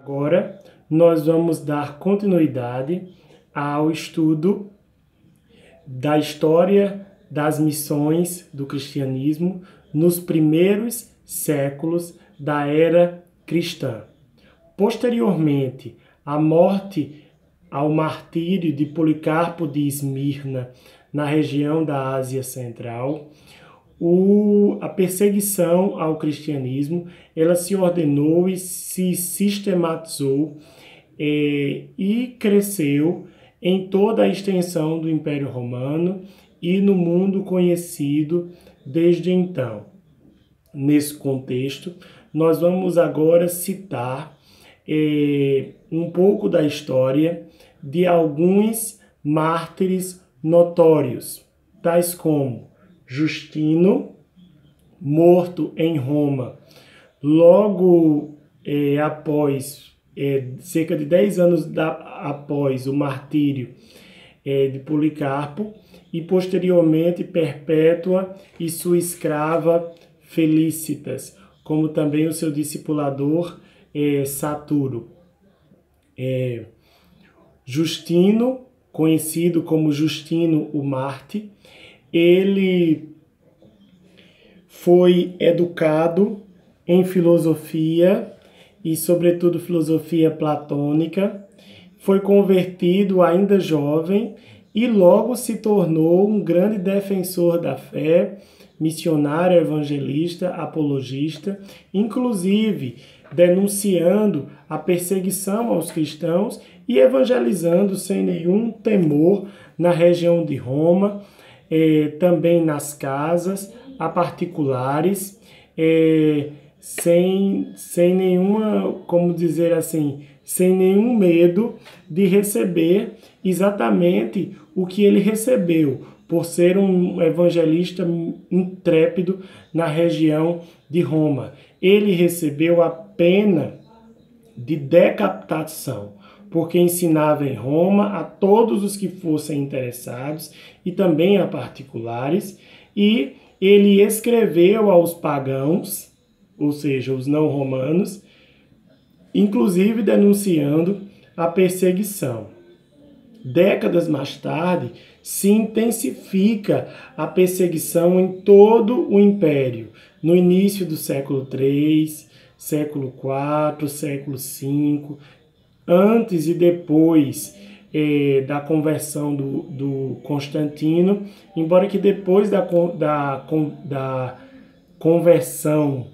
Agora, nós vamos dar continuidade ao estudo da história das missões do cristianismo nos primeiros séculos da era cristã. Posteriormente à morte, ao martírio de Policarpo de Esmirna, na região da Ásia Central, a perseguição ao cristianismo ela se ordenou e se sistematizou e cresceu em toda a extensão do Império Romano e no mundo conhecido desde então. Nesse contexto, nós vamos agora citar um pouco da história de alguns mártires notórios, tais como Justino, morto em Roma, logo após, cerca de 10 anos após o martírio de Policarpo, e posteriormente Perpétua e sua escrava Felícitas, como também o seu discipulador Saturo. Justino, conhecido como Justino o Mártir, ele foi educado em filosofia e, sobretudo, filosofia platônica, foi convertido ainda jovem e logo se tornou um grande defensor da fé, missionário, evangelista, apologista, inclusive denunciando a perseguição aos cristãos e evangelizando sem nenhum temor na região de Roma, também nas casas, a particulares, sem nenhuma, como dizer assim, sem nenhum medo de receber exatamente o que ele recebeu, por ser um evangelista intrépido na região de Roma. Ele recebeu a pena de decapitação, porque ensinava em Roma a todos os que fossem interessados e também a particulares, e ele escreveu aos pagãos, ou seja, os não romanos, inclusive denunciando a perseguição. Décadas mais tarde, se intensifica a perseguição em todo o império, no início do século III, século IV, século V, antes e depois da conversão do Constantino, embora que depois da conversão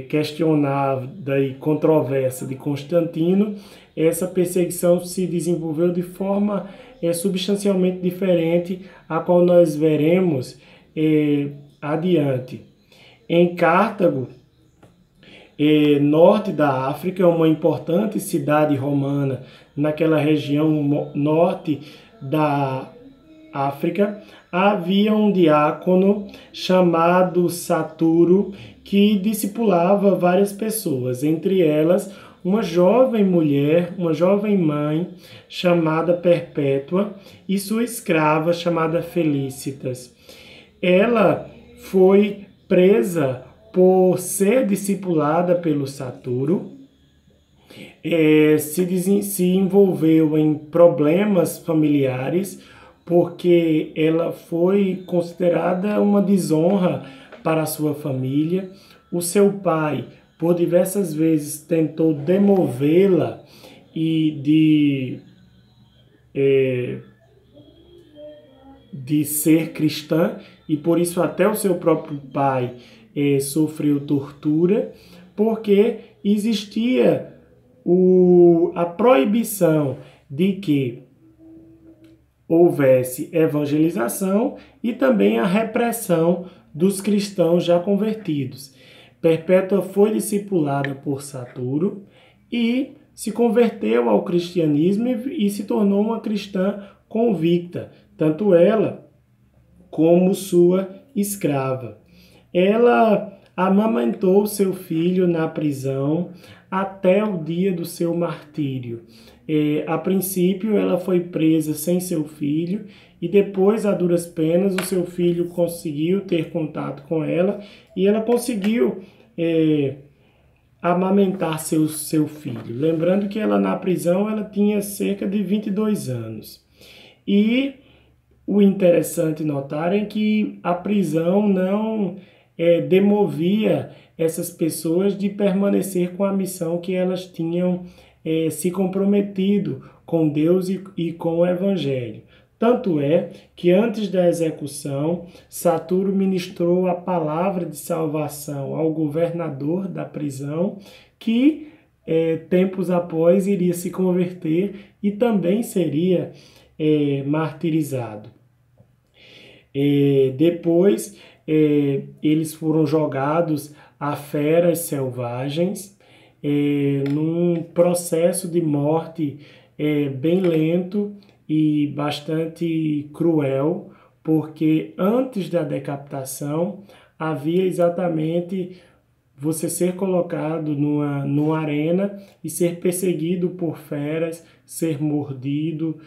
questionada e controversa de Constantino, essa perseguição se desenvolveu de forma substancialmente diferente, a qual nós veremos adiante. Em Cartago, norte da África, uma importante cidade romana naquela região norte da África, havia um diácono chamado Saturo que discipulava várias pessoas, entre elas uma jovem mulher, uma jovem mãe chamada Perpétua e sua escrava chamada Felícitas. Ela foi presa por ser discipulada pelo Saturo, se envolveu em problemas familiares, porque ela foi considerada uma desonra para a sua família. O seu pai, por diversas vezes, tentou demovê-la e de ser cristã, e por isso até o seu próprio pai sofreu tortura, porque existia a proibição de que houvesse evangelização e também a repressão dos cristãos já convertidos. Perpétua foi discipulada por Saturo e se converteu ao cristianismo e se tornou uma cristã convicta, tanto ela como sua escrava. Ela amamentou seu filho na prisão até o dia do seu martírio. A princípio, ela foi presa sem seu filho e depois, a duras penas, o seu filho conseguiu ter contato com ela e ela conseguiu amamentar seu filho. Lembrando que ela na prisão ela tinha cerca de 22 anos. E o interessante notar é que a prisão não demovia essas pessoas de permanecer com a missão que elas tinham se comprometido com Deus e com o Evangelho. Tanto é que antes da execução, Saturo ministrou a palavra de salvação ao governador da prisão, que tempos após iria se converter e também seria martirizado. Depois, eles foram jogados a feras selvagens, num processo de morte bem lento e bastante cruel, porque antes da decapitação havia exatamente você ser colocado numa arena e ser perseguido por feras, ser mordido,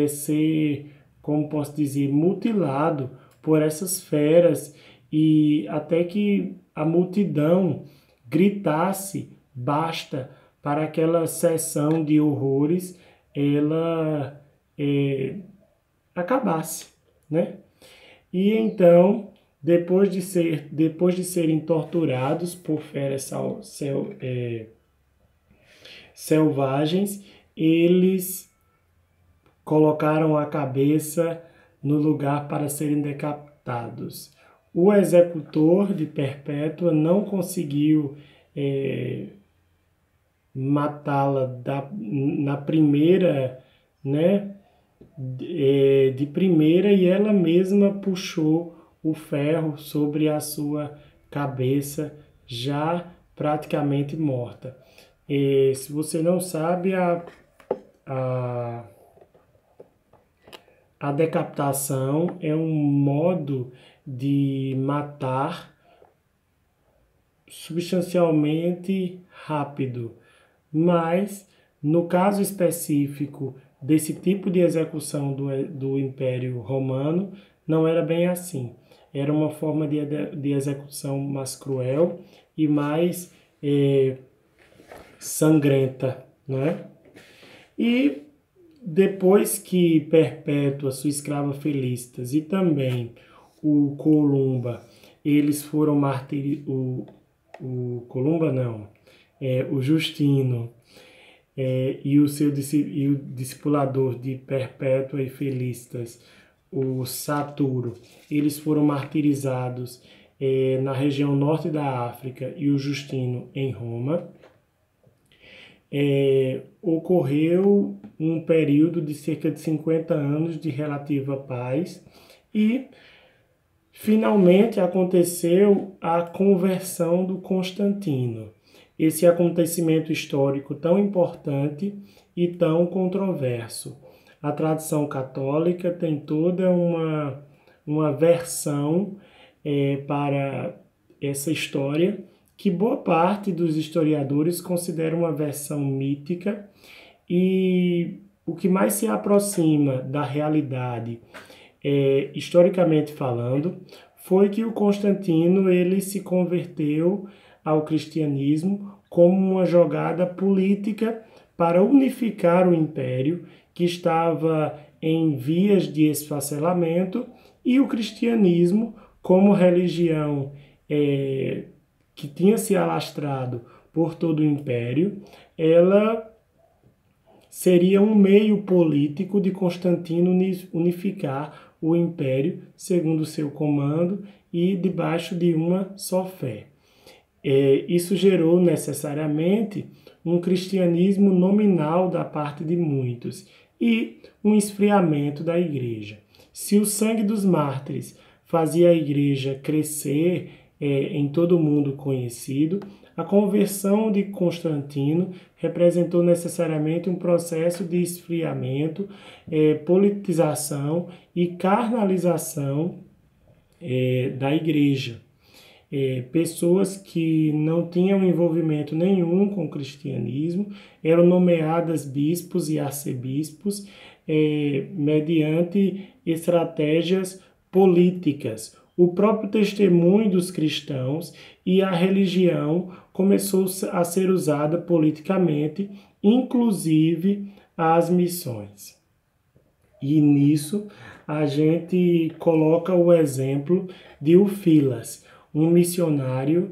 ser, como posso dizer, mutilado por essas feras, e até que a multidão gritasse basta para aquela sessão de horrores ela acabasse, né? E então, depois de serem torturados por feras selvagens, eles colocaram a cabeça no lugar para serem decapitados. O executor de perpétua não conseguiu matá-la na primeira, né, de primeira, e ela mesma puxou o ferro sobre a sua cabeça, já praticamente morta. Se você não sabe, a decapitação é um modo de matar substancialmente rápido, mas no caso específico desse tipo de execução do Império Romano, não era bem assim. Era uma forma de execução mais cruel e mais sangrenta, né? E depois que Perpétua, sua escrava Felícitas, e também o Columba, eles foram o Columba não, o Justino e o discipulador de Perpétua e Felícitas, o Saturo, eles foram martirizados na região norte da África, e o Justino em Roma. Ocorreu um período de cerca de 50 anos de relativa paz e finalmente aconteceu a conversão do Constantino. Esse acontecimento histórico tão importante e tão controverso. A tradição católica tem toda uma versão para essa história, que boa parte dos historiadores considera uma versão mítica, e o que mais se aproxima da realidade, historicamente falando, foi que o Constantino ele se converteu ao cristianismo como uma jogada política para unificar o império, que estava em vias de esfacelamento, e o cristianismo como religião que tinha se alastrado por todo o império, ela seria um meio político de Constantino unificar o império segundo seu comando e debaixo de uma só fé. Isso gerou necessariamente um cristianismo nominal da parte de muitos e um esfriamento da igreja. Se o sangue dos mártires fazia a igreja crescer em todo o mundo conhecido, a conversão de Constantino representou necessariamente um processo de esfriamento, politização e carnalização da igreja. Pessoas que não tinham envolvimento nenhum com o cristianismo eram nomeadas bispos e arcebispos mediante estratégias políticas. O próprio testemunho dos cristãos e a religião começou a ser usada politicamente, inclusive as missões. E nisso a gente coloca o exemplo de Filas, um missionário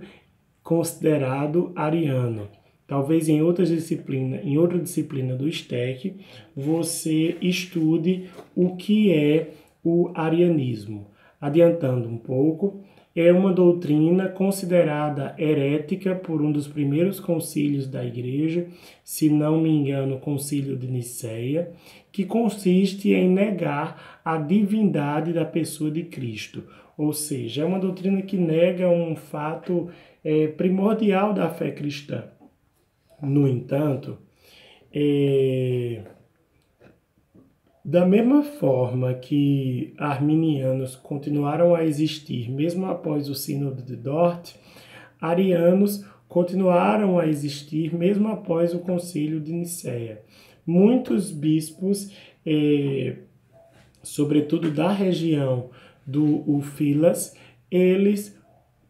considerado ariano. Talvez em outra disciplina do STEC, você estude o que é o arianismo. Adiantando um pouco, é uma doutrina considerada herética por um dos primeiros concílios da Igreja, se não me engano, o Concílio de Nicéia, que consiste em negar a divindade da pessoa de Cristo. Ou seja, é uma doutrina que nega um fato primordial da fé cristã. No entanto, da mesma forma que arminianos continuaram a existir mesmo após o Sínodo de Dort, arianos continuaram a existir mesmo após o Concílio de Nicéia. Muitos bispos, sobretudo da região do Filas, eles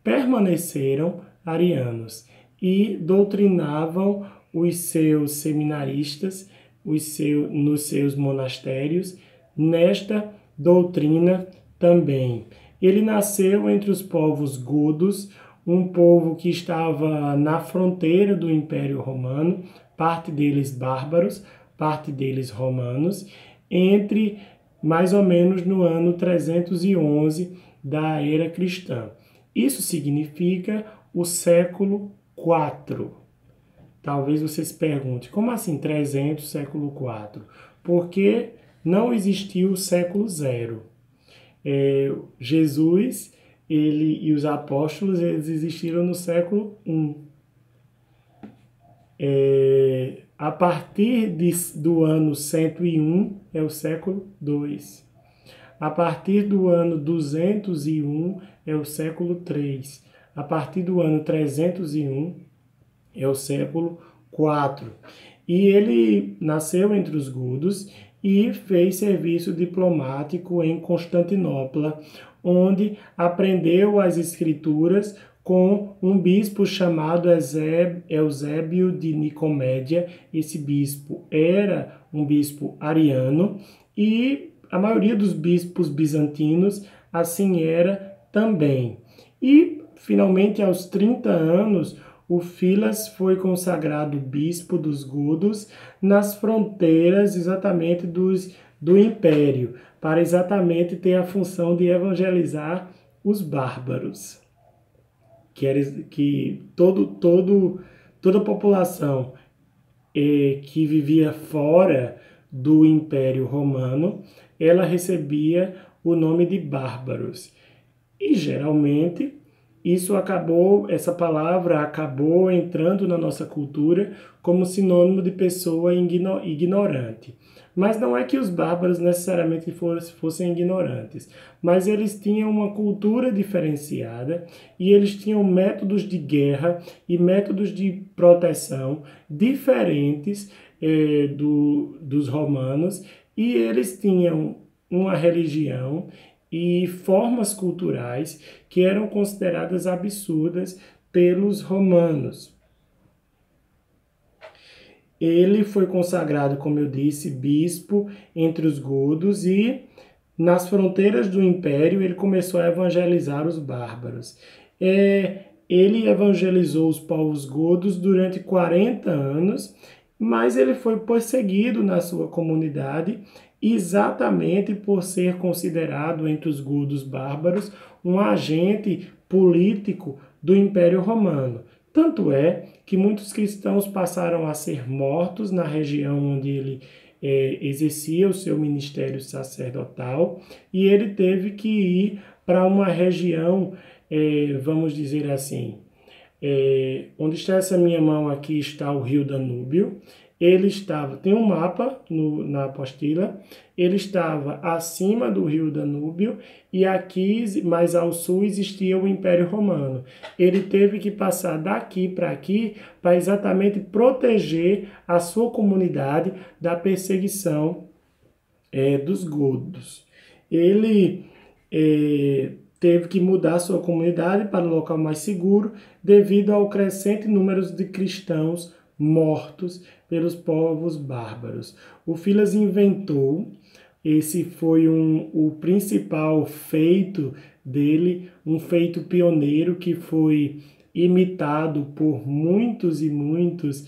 permaneceram arianos e doutrinavam os seus seminaristas nos seus monastérios nesta doutrina também. Ele nasceu entre os povos godos, um povo que estava na fronteira do Império Romano, parte deles bárbaros, parte deles romanos, entre mais ou menos no ano 311 da era cristã. Isso significa o século IV. Talvez você se pergunte, como assim 300, século IV? Porque não existiu o século zero. Jesus e os apóstolos eles existiram no século I. A partir do ano 101 é o século II. A partir do ano 201 é o século III. A partir do ano 301 é o século IV. E ele nasceu entre os godos e fez serviço diplomático em Constantinopla, onde aprendeu as escrituras com um bispo chamado Eusébio de Nicomédia. Esse bispo era um bispo ariano e a maioria dos bispos bizantinos assim era também. E, finalmente, aos 30 anos, o Filas foi consagrado bispo dos godos nas fronteiras exatamente do Império, para exatamente ter a função de evangelizar os bárbaros. Que toda a população que vivia fora do Império Romano, ela recebia o nome de bárbaros. E geralmente essa palavra acabou entrando na nossa cultura como sinônimo de pessoa ignorante. Mas não é que os bárbaros necessariamente fossem ignorantes, mas eles tinham uma cultura diferenciada e eles tinham métodos de guerra e métodos de proteção diferentes dos romanos, e eles tinham uma religião e formas culturais que eram consideradas absurdas pelos romanos. Ele foi consagrado, como eu disse, bispo entre os godos e nas fronteiras do império ele começou a evangelizar os bárbaros. Ele evangelizou os povos godos durante 40 anos, mas ele foi perseguido na sua comunidade exatamente por ser considerado entre os godos bárbaros um agente político do Império Romano. Tanto é que muitos cristãos passaram a ser mortos na região onde ele exercia o seu ministério sacerdotal, e ele teve que ir para uma região, vamos dizer assim, onde está essa minha mão aqui está o rio Danúbio. Tem um mapa na apostila, ele estava acima do rio Danúbio e aqui, mais ao sul, existia o Império Romano. Ele teve que passar daqui para aqui para exatamente proteger a sua comunidade da perseguição dos godos. Ele teve que mudar sua comunidade para um local mais seguro devido ao crescente número de cristãos mortos pelos povos bárbaros. O Filas inventou, esse foi o principal feito dele, um feito pioneiro que foi imitado por muitos e muitos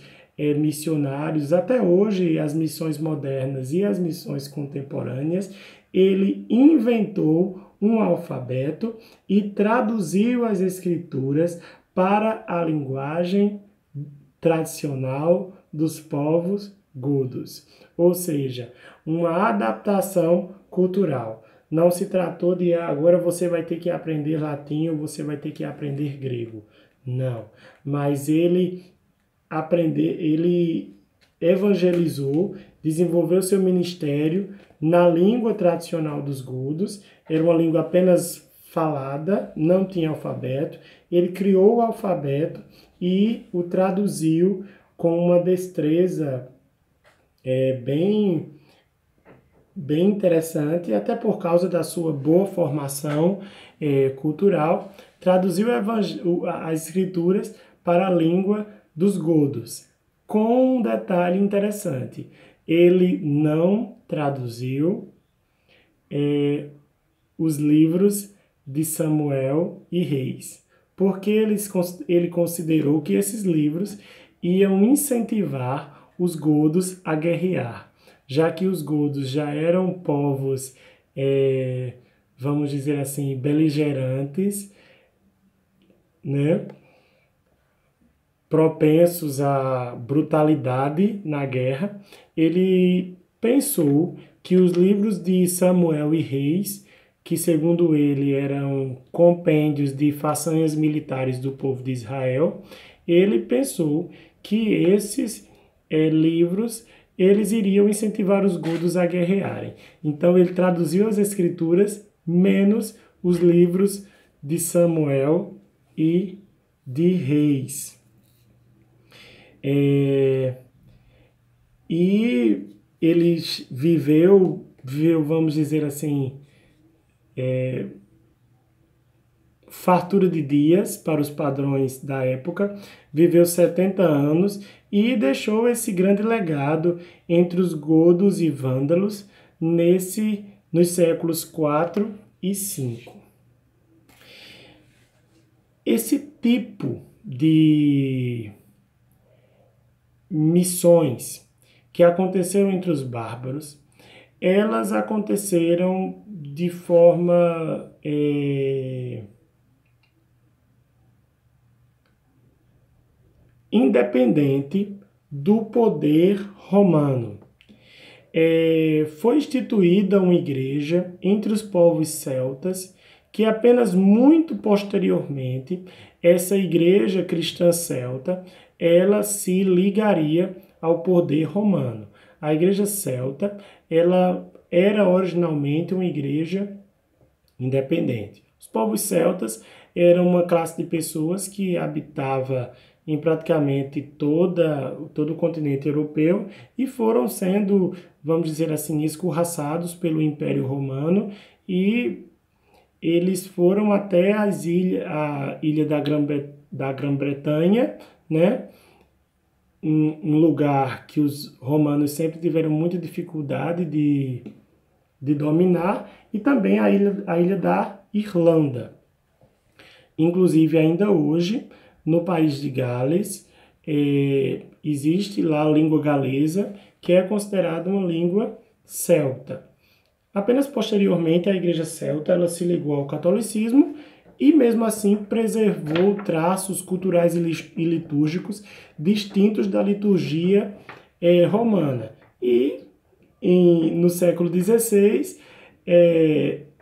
missionários. Até hoje, as missões modernas e as missões contemporâneas, ele inventou um alfabeto e traduziu as escrituras para a linguagem tradicional dos povos godos, ou seja, uma adaptação cultural. Não se tratou de agora você vai ter que aprender latim ou você vai ter que aprender grego. Não, mas ele evangelizou, desenvolveu seu ministério na língua tradicional dos godos, era uma língua apenas falada, não tinha alfabeto. Ele criou o alfabeto e o traduziu com uma destreza bem interessante, até por causa da sua boa formação cultural, traduziu as escrituras para a língua dos godos. Com um detalhe interessante, ele não traduziu os livros de Samuel e Reis, porque ele considerou que esses livros iam incentivar os godos a guerrear, já que os godos já eram povos, vamos dizer assim, beligerantes, né? Propensos à brutalidade na guerra. Ele pensou que os livros de Samuel e Reis, que segundo ele eram compêndios de façanhas militares do povo de Israel, ele pensou que esses livros eles iriam incentivar os godos a guerrearem. Então ele traduziu as escrituras menos os livros de Samuel e de Reis. E ele viveu, vamos dizer assim, fartura de dias para os padrões da época, viveu 70 anos e deixou esse grande legado entre os godos e vândalos nos séculos 4 e 5. Esse tipo de missões que aconteceram entre os bárbaros, elas aconteceram de forma independente do poder romano. Foi instituída uma igreja entre os povos celtas, que apenas muito posteriormente, essa igreja cristã celta, ela se ligaria ao poder romano. A igreja celta, ela era originalmente uma igreja independente. Os povos celtas eram uma classe de pessoas que habitava em praticamente todo o continente europeu e foram sendo, vamos dizer assim, escorraçados pelo Império Romano, e eles foram até a ilha da Grã-Bretanha, né? Um lugar que os romanos sempre tiveram muita dificuldade de dominar, e também a ilha da Irlanda. Inclusive, ainda hoje, no país de Gales, existe lá a língua galesa, que é considerada uma língua celta. Apenas posteriormente, a igreja celta ela se ligou ao catolicismo e, mesmo assim, preservou traços culturais e litúrgicos distintos da liturgia romana. E, no século XVI,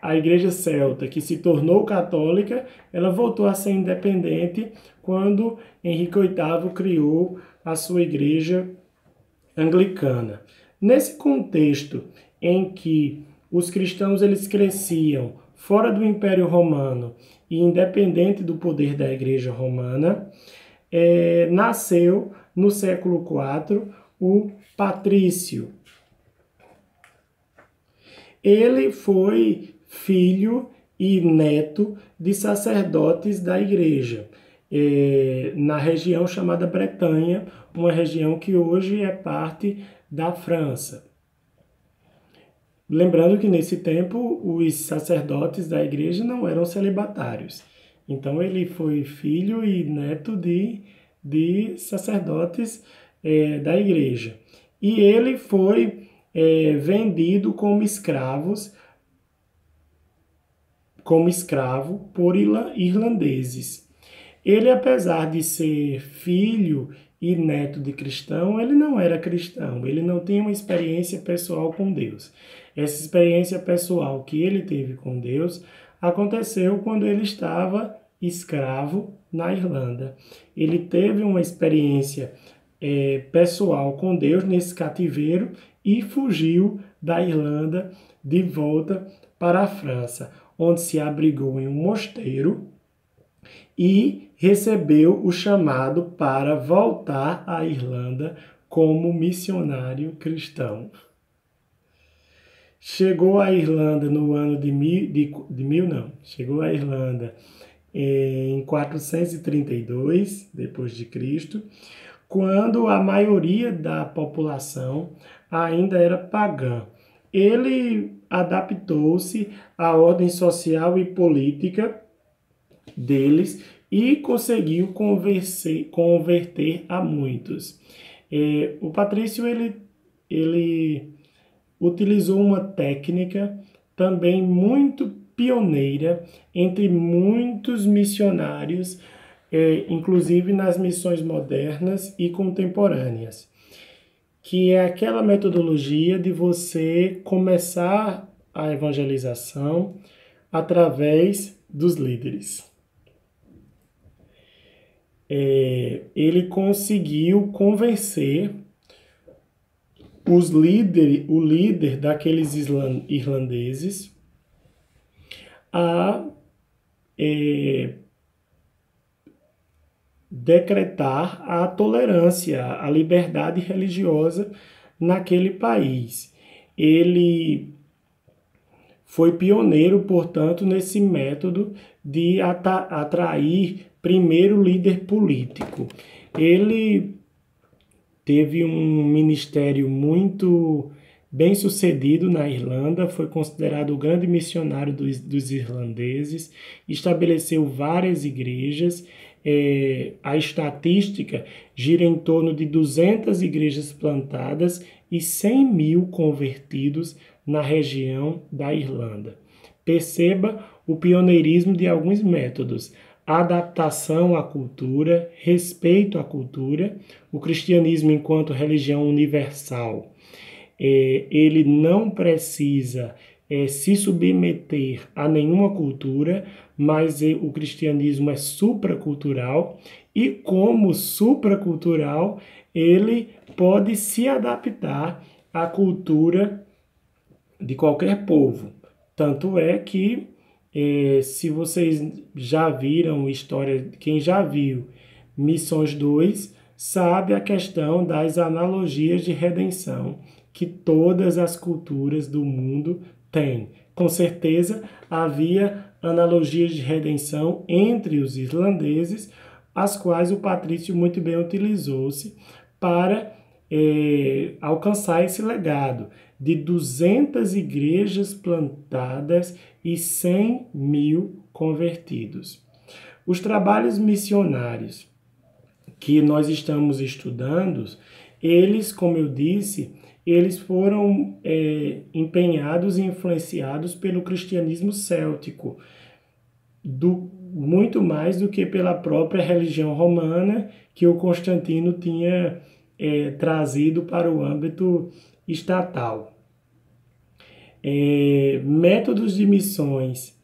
a igreja celta, que se tornou católica, ela voltou a ser independente quando Henrique VIII criou a sua igreja anglicana. Nesse contexto em que os cristãos eles cresciam fora do Império Romano e independente do poder da igreja romana, nasceu no século IV o patrício. Ele foi filho e neto de sacerdotes da igreja, na região chamada Bretanha, uma região que hoje é parte da França. Lembrando que nesse tempo os sacerdotes da igreja não eram celibatários. Então ele foi filho e neto de sacerdotes da igreja. E ele foi vendido como escravo por irlandeses. Ele, apesar de ser filho e neto de cristão, ele não era cristão, ele não tinha uma experiência pessoal com Deus. Essa experiência pessoal que ele teve com Deus aconteceu quando ele estava escravo na Irlanda. Ele teve uma experiência pessoal com Deus nesse cativeiro e fugiu da Irlanda de volta para a França, onde se abrigou em um mosteiro e recebeu o chamado para voltar à Irlanda como missionário cristão. Chegou à Irlanda no ano chegou à Irlanda em 432 depois de Cristo, quando a maioria da população ainda era pagã. Ele adaptou-se à ordem social e política deles e conseguiu converter a muitos. O patrício ele utilizou uma técnica também muito pioneira entre muitos missionários, inclusive nas missões modernas e contemporâneas, que é aquela metodologia de você começar a evangelização através dos líderes. Ele conseguiu convencer o líder daqueles irlandeses a decretar a tolerância, a liberdade religiosa naquele país. Ele foi pioneiro, portanto, nesse método de atrair primeiro o líder político. Ele teve um ministério muito bem sucedido na Irlanda, foi considerado o grande missionário dos irlandeses, estabeleceu várias igrejas. A estatística gira em torno de 200 igrejas plantadas e 100 mil convertidos na região da Irlanda. Perceba o pioneirismo de alguns métodos: adaptação à cultura, respeito à cultura, o cristianismo enquanto religião universal. Ele não precisa se submeter a nenhuma cultura, mas o cristianismo é supracultural e, como supracultural, ele pode se adaptar à cultura de qualquer povo. Tanto é que, se vocês já viram história, quem já viu Missões 2, sabe a questão das analogias de redenção que todas as culturas do mundo têm. Com certeza havia analogias de redenção entre os irlandeses, as quais o patrício muito bem utilizou-se para alcançar esse legado de 200 igrejas plantadas e 100 mil convertidos. Os trabalhos missionários que nós estamos estudando, eles, como eu disse, eles foram empenhados e influenciados pelo cristianismo céltico, muito mais do que pela própria religião romana que o Constantino tinha trazido para o âmbito estatal. Métodos de missões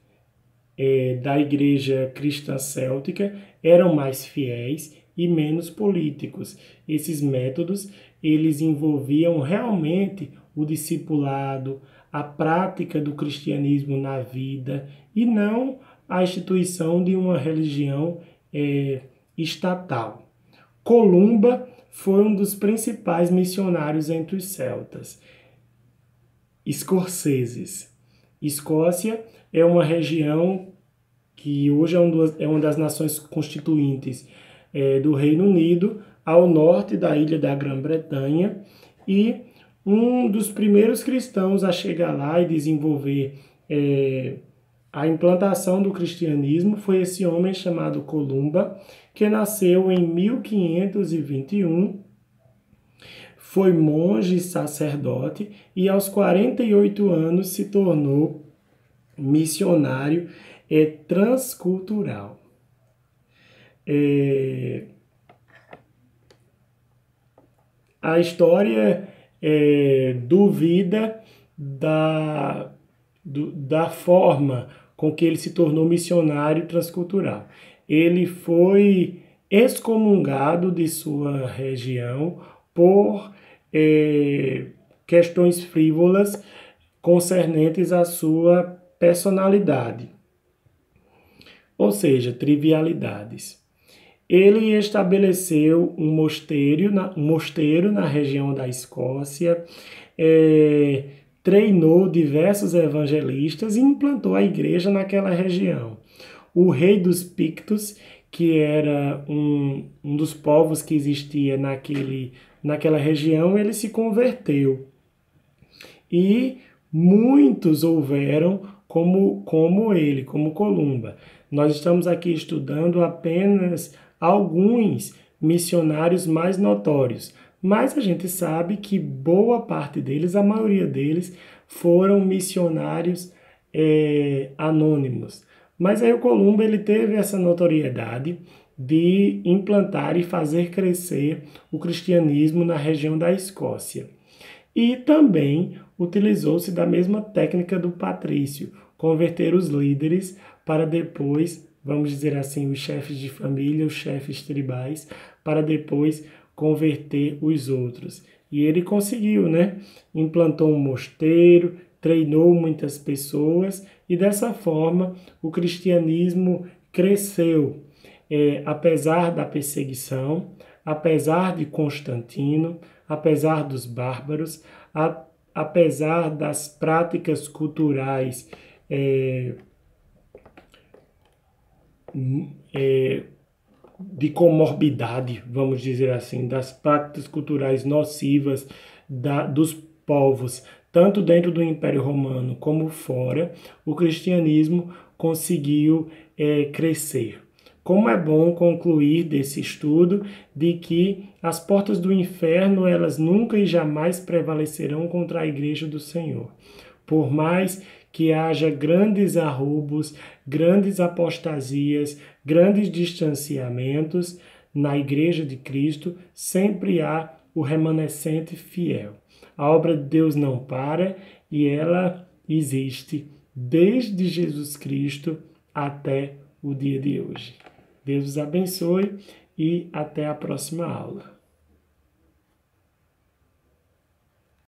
da igreja cristã céltica eram mais fiéis e menos políticos. Esses métodos, eles envolviam realmente o discipulado, a prática do cristianismo na vida e não a instituição de uma religião estatal. Columba foi um dos principais missionários entre os celtas. Escoceses. Escócia é uma região que hoje é uma das nações constituintes do Reino Unido, ao norte da ilha da Grã-Bretanha, e um dos primeiros cristãos a chegar lá e desenvolver a implantação do cristianismo foi esse homem chamado Columba, que nasceu em 1521, foi monge e sacerdote e aos 48 anos se tornou missionário transcultural. A história duvida da forma com que ele se tornou missionário transcultural. Ele foi excomungado de sua região por questões frívolas concernentes à sua personalidade, ou seja, trivialidades. Ele estabeleceu um mosteiro na região da Escócia, treinou diversos evangelistas e implantou a igreja naquela região. O rei dos Pictos, que era um dos povos que existia naquela região, ele se converteu. E muitos houveram como ele, como Columba. Nós estamos aqui estudando apenas alguns missionários mais notórios, mas a gente sabe que boa parte deles, a maioria deles, foram missionários anônimos. Mas aí o Columba ele teve essa notoriedade de implantar e fazer crescer o cristianismo na região da Escócia. E também utilizou-se da mesma técnica do patrício, converter os líderes para depois, vamos dizer assim, os chefes de família, os chefes tribais, para depois converter os outros. E ele conseguiu, né? Implantou um mosteiro, treinou muitas pessoas e dessa forma o cristianismo cresceu, apesar da perseguição, apesar de Constantino, apesar dos bárbaros, apesar das práticas culturais de comorbidade, vamos dizer assim, das práticas culturais nocivas dos povos, tanto dentro do Império Romano como fora, o cristianismo conseguiu crescer. Como é bom concluir desse estudo de que as portas do inferno elas nunca e jamais prevalecerão contra a igreja do Senhor. Por mais que haja grandes arroubos, grandes apostasias, grandes distanciamentos, na igreja de Cristo sempre há o remanescente fiel. A obra de Deus não para e ela existe desde Jesus Cristo até o dia de hoje. Deus os abençoe e até a próxima aula.